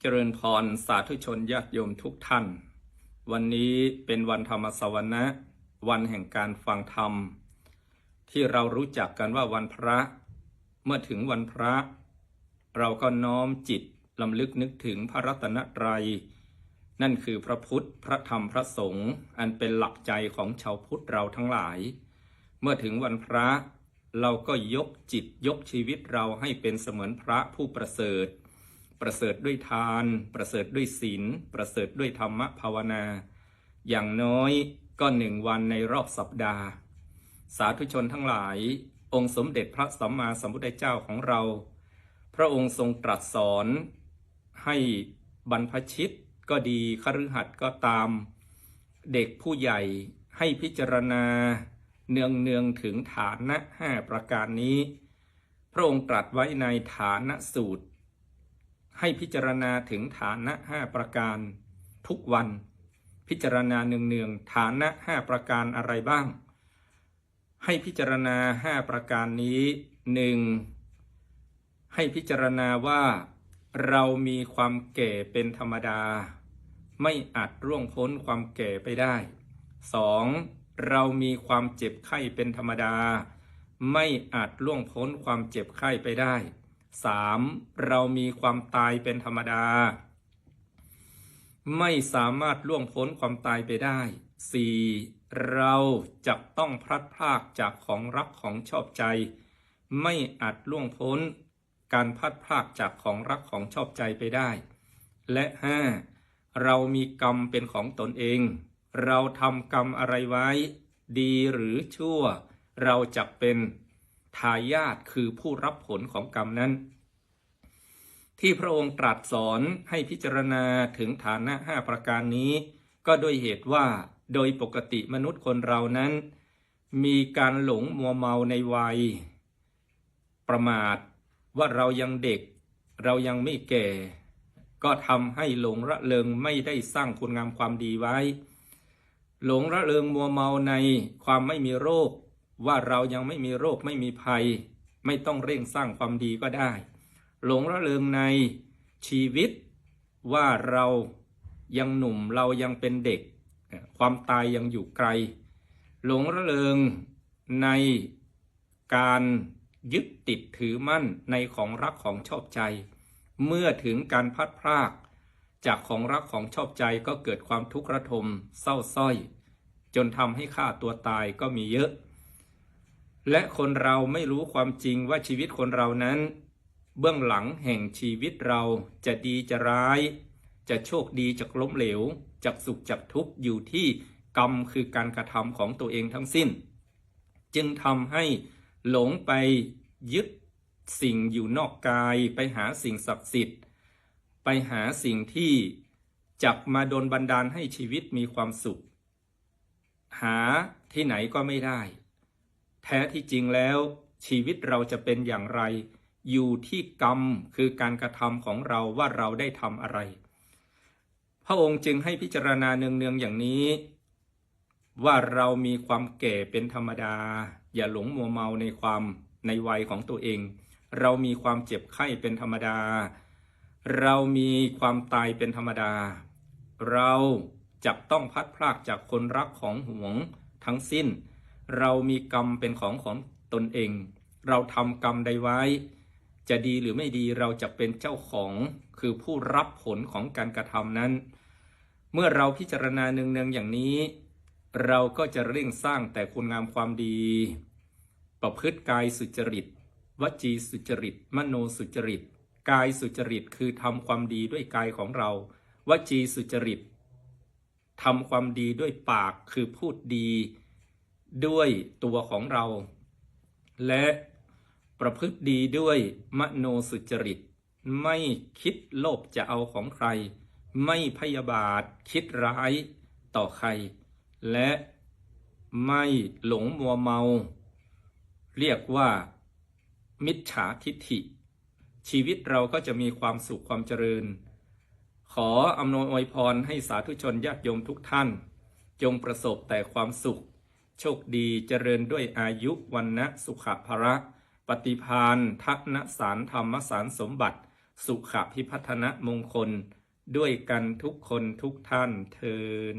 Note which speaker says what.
Speaker 1: เจริญพรสาธุชนญาติโยมทุกท่านวันนี้เป็นวันธรรมสวนะวันแห่งการฟังธรรมที่เรารู้จักกันว่าวันพระเมื่อถึงวันพระเราก็น้อมจิตลำลึกนึกถึงพระรัตนตรัยนั่นคือพระพุทธพระธรรมพระสงฆ์อันเป็นหลักใจของชาวพุทธเราทั้งหลายเมื่อถึงวันพระเราก็ยกจิตยกชีวิตเราให้เป็นเสมือนพระผู้ประเสริฐด้วยทานประเสริฐด้วยศีลประเสริฐด้วยธรรมภาวนาอย่างน้อยก็1 วันในรอบสัปดาห์สาธุชนทั้งหลายองค์สมเด็จพระสัมมาสัมพุทธเจ้าของเราพระองค์ทรงตรัสสอนให้บรรพชิตก็ดีคฤหัสถ์ก็ตามเด็กผู้ใหญ่ให้พิจารณาเนืองถึงฐานะ5 ประการนี้พระองค์ตรัสไว้ในฐานะสูตรให้พิจารณาถึงฐานะ5 ประการทุกวันพิจารณาเนืองฐานะ5 ประการอะไรบ้างให้พิจารณา5 ประการนี้1ให้พิจารณาว่าเรามีความแก่เป็นธรรมดาไม่อาจร่วงพ้นความแก่ไปได้2เรามีความเจ็บไข้เป็นธรรมดาไม่อาจล่วงพ้นความเจ็บไข้ไปได้3เรามีความตายเป็นธรรมดาไม่สามารถล่วงพ้นความตายไปได้4เราจะต้องพลัดพรากจากของรักของชอบใจไม่อาจล่วงพ้นการพลัดพรากจากของรักของชอบใจไปได้และ5เรามีกรรมเป็นของตนเองเราทำกรรมอะไรไว้ดีหรือชั่วเราจะเป็นทายาทคือผู้รับผลของกรรมนั้นที่พระองค์ตรัสสอนให้พิจารณาถึงฐานะ5 ประการนี้ก็ด้วยเหตุว่าโดยปกติมนุษย์คนเรานั้นมีการหลงมัวเมาในวัยประมาทว่าเรายังเด็กเรายังไม่แก่ก็ทำให้หลงระเริงไม่ได้สร้างคุณงามความดีไว้หลงระเริงมัวเมาในความไม่มีโรคว่าเรายังไม่มีโรคไม่มีภัยไม่ต้องเร่งสร้างความดีก็ได้หลงระเริงในชีวิตว่าเรายังหนุ่มเรายังเป็นเด็กความตายยังอยู่ไกลหลงระเริงในการยึดติดถือมั่นในของรักของชอบใจเมื่อถึงการพลัดพรากจากของรักของชอบใจก็เกิดความทุกข์ระทมเศร้าส้อยจนทำให้ฆ่าตัวตายก็มีเยอะและคนเราไม่รู้ความจริงว่าชีวิตคนเรานั้นเบื้องหลังแห่งชีวิตเราจะดีจะร้ายจะโชคดีจะล้มเหลวจะสุขจะทุกข์อยู่ที่กรรมคือการกระทำของตัวเองทั้งสิ้นจึงทำให้หลงไปยึดสิ่งอยู่นอกกายไปหาสิ่งศักดิ์สิทธิ์ไปหาสิ่งที่จักมาดลบันดาลให้ชีวิตมีความสุขหาที่ไหนก็ไม่ได้แท้ที่จริงแล้วชีวิตเราจะเป็นอย่างไรอยู่ที่กรรมคือการกระทำของเราว่าเราได้ทำอะไรพระองค์จึงให้พิจารณาเนืองๆอย่างนี้ว่าเรามีความแก่เป็นธรรมดาอย่าหลงมัวเมาในวัยของตัวเองเรามีความเจ็บไข้เป็นธรรมดาเรามีความตายเป็นธรรมดาเราจะต้องพลัดพรากจากคนรักของหวงทั้งสิ้นเรามีกรรมเป็นของตนเองเราทำกรรมใดไว้จะดีหรือไม่ดีเราจะเป็นเจ้าของคือผู้รับผลของการกระทำนั้นเมื่อเราพิจารณาเนืองๆอย่างนี้เราก็จะเร่งสร้างแต่คุณงามความดีประพฤติกายสุจริตวจีสุจริตมโนสุจริตกายสุจริตคือทำความดีด้วยกายของเราวจีสุจริตทำความดีด้วยปากคือพูดดีด้วยตัวของเราและประพฤติดีด้วยมโนสุจริตไม่คิดโลภจะเอาของใครไม่พยาบาทคิดร้ายต่อใครและไม่หลงมัวเมาเรียกว่ามิจฉาทิฏฐิชีวิตเราก็จะมีความสุขความเจริญขออำนวยอวยพรให้สาธุชนญาติโยมทุกท่านจงประสบแต่ความสุขโชคดีเจริญด้วยอายุวรรณะสุขภระปฏิภาณทนสารธรรมสารสมบัติ สุขพิพัฒนมงคลด้วยกันทุกคนทุกท่านเทอญ